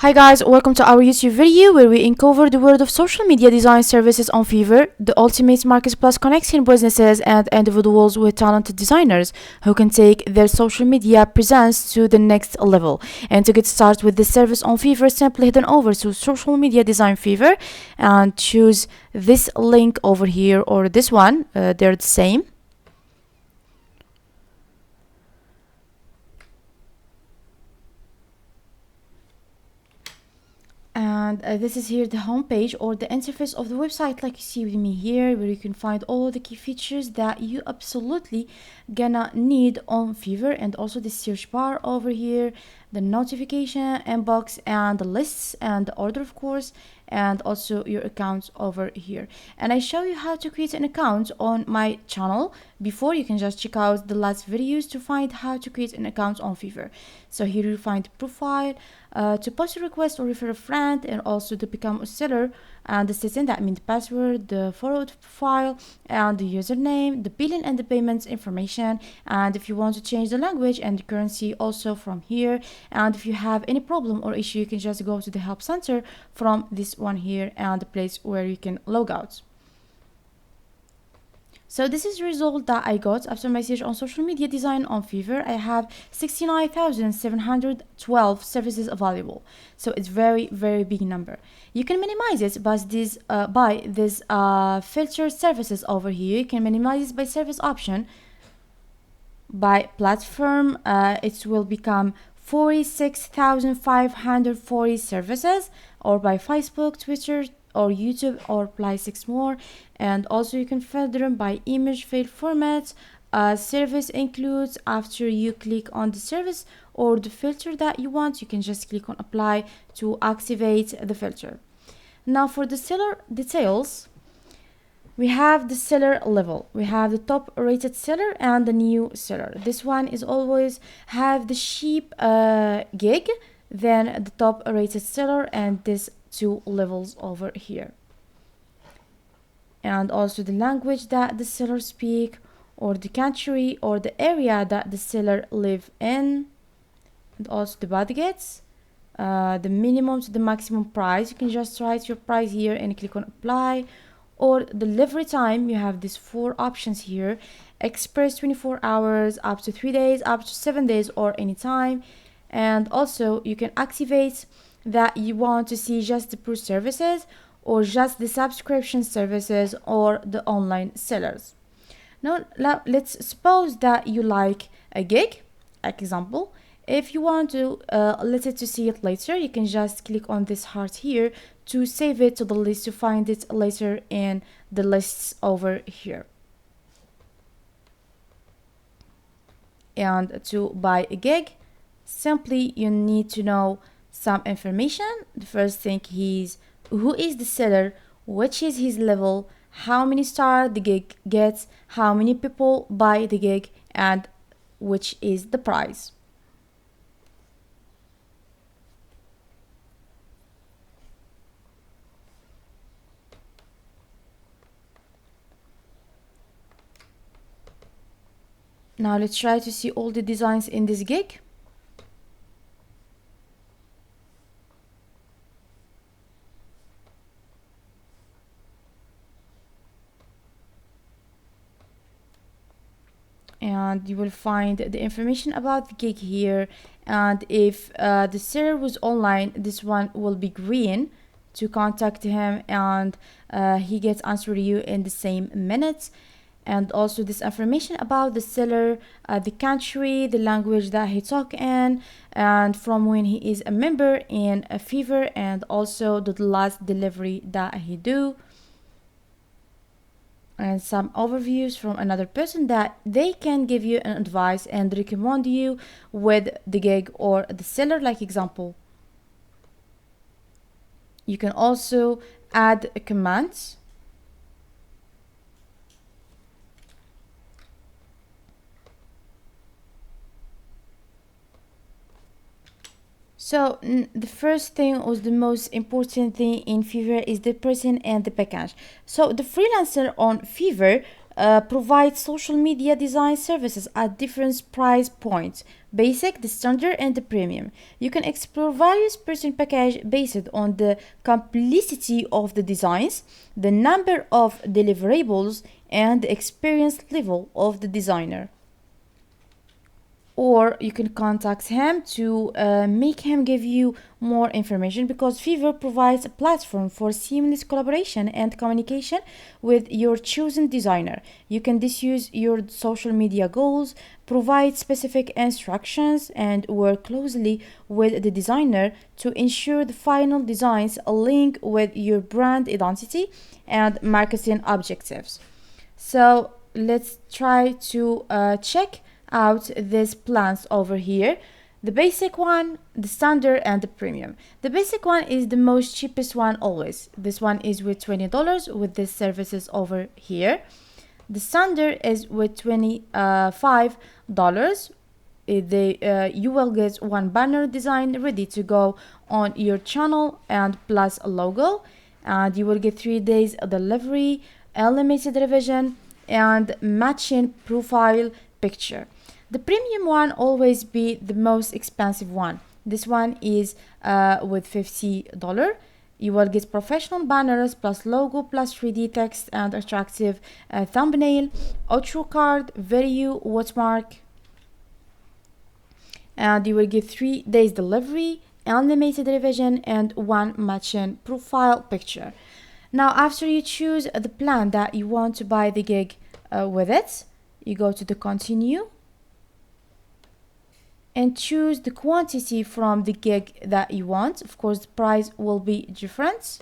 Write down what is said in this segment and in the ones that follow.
Hi guys, welcome to our YouTube video where we uncover the world of social media design services on Fiverr, the ultimate marketplace connecting businesses and individuals with talented designers who can take their social media presence to the next level. And to get started with this service on Fiverr, simply head on over to Social Media Design Fiverr and choose this link over here or this one. They're the same. And this is here the homepage or the interface of the website, like you see with me here, where you can find all the key features that you absolutely gonna need on Fiverr, and also the search bar over here, the notification inbox, and the lists and the order, of course, and also your accounts over here. And I show you how to create an account on my channel before. You can just check out the last videos to find how to create an account on Fiverr. So here you find profile, to post a request or refer a friend, and also to become a seller, and the setting, that means the password, the photo profile, and the username, the billing and the payments information, and if you want to change the language and the currency also from here. And if you have any problem or issue, you can just go to the help center from this one here and the place where you can log out. So this is the result that I got after my search on social media design on Fiverr. I have 69,712 services available. So it's very big number. You can minimize it by this filter services over here. You can minimize it by service option. By platform, it will become 46,540 services, or by Facebook, Twitter, or YouTube, or apply 6 more. And also you can filter them by image file format. Service includes, after you click on the service or the filter that you want, you can just click on apply to activate the filter. Now for the seller details, we have the seller level. We have the top rated seller and the new seller. This one is always have the cheap gig, then the top rated seller, and this 2 levels over here. And also the language that the seller speak, or the country or the area that the seller live in, and also the budgets, the minimum to the maximum price. You can just write your price here and click on apply. Or the delivery time, you have these 4 options here: express 24 hours, up to 3 days, up to 7 days, or anytime. And also you can activate that you want to see just the pro services, or just the subscription services, or the online sellers. Now let's suppose that you like a gig, like example. If you want to let it to see it later, you can just click on this heart here to save it to the list, to find it later in the lists over here. And to buy a gig, simply you need to know some information. The first thing is who is the seller, which is his level, how many stars the gig gets, how many people buy the gig, and which is the price. Now let's try to see all the designs in this gig. And you will find the information about the gig here. And if the seller was online, this one will be green to contact him, and he gets answered you in the same minutes. And also this information about the seller, the country, the language that he talk in, and from when he is a member in a Fiverr, and also the last delivery that he do, and some overviews from another person that they can give you an advice and recommend you with the gig or the seller, like example. You can also add a comment. So the first thing, or the most important thing in Fiverr, is the person and the package. So the freelancer on Fiverr provides social media design services at different price points: basic, the standard, and the premium. You can explore various pricing packages based on the complexity of the designs, the number of deliverables, and the experience level of the designer. Or you can contact him to make him give you more information, because Fiverr provides a platform for seamless collaboration and communication with your chosen designer. You can discuss your social media goals, provide specific instructions, and work closely with the designer to ensure the final designs link with your brand identity and marketing objectives. So let's try to check out these plans over here: the basic one, the standard, and the premium. The basic one is the most cheapest one always. This one is with $20 with these services over here. The standard is with $25. You will get one banner design ready to go on your channel and plus a logo, and you will get 3 days delivery, unlimited revision, and matching profile picture. The premium one always be the most expensive one. This one is with $50. You will get professional banners plus logo plus 3D text and attractive thumbnail, outro card, video, watermark, and you will get 3 days delivery, unlimited revision, and one matching profile picture. Now, after you choose the plan that you want to buy the gig with it, you go to the continue and choose the quantity from the gig that you want. Of course, the price will be different.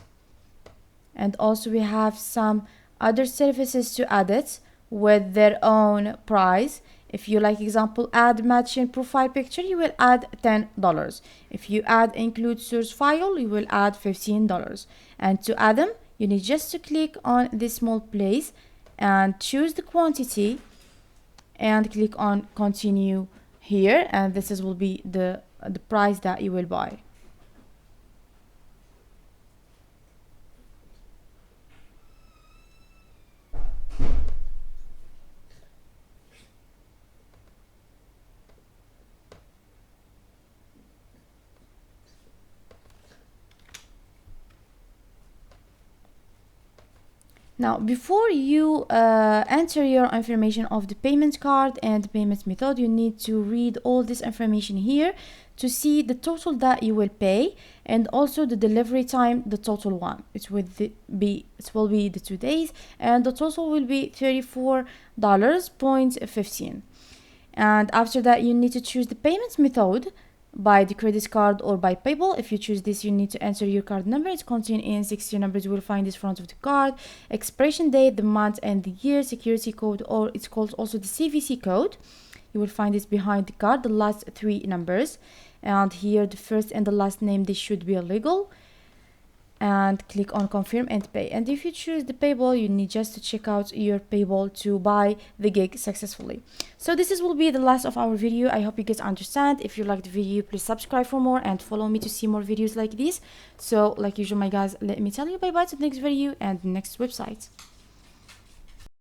And also we have some other services to add it with their own price. If you like, example, add matching profile picture, you will add $10. If you add include source file, you will add $15. And to add them, you need just to click on this small place and choose the quantity and click on continue here, and this will be the price that you will buy. Now, before you enter your information of the payment card and the payment method, you need to read all this information here to see the total that you will pay, and also the delivery time, the total one. It will be the 2 days, and the total will be $34.15. And after that, you need to choose the payment method by the credit card or by PayPal. If you choose this, you need to enter your card number. It contains in 60 numbers. You will find this front of the card, expiration date, the month and the year, security code, or it's called also the CVC code. You will find this behind the card, the last 3 numbers, and here the first and the last name, they should be legal. And click on confirm and pay. And if you choose the PayPal, you need just to check out your PayPal to buy the gig successfully. So this will be the last of our video. I hope you guys understand. If you like the video, please subscribe for more and follow me to see more videos like this. So like usual, my guys, let me tell you bye bye to the next video and the next website.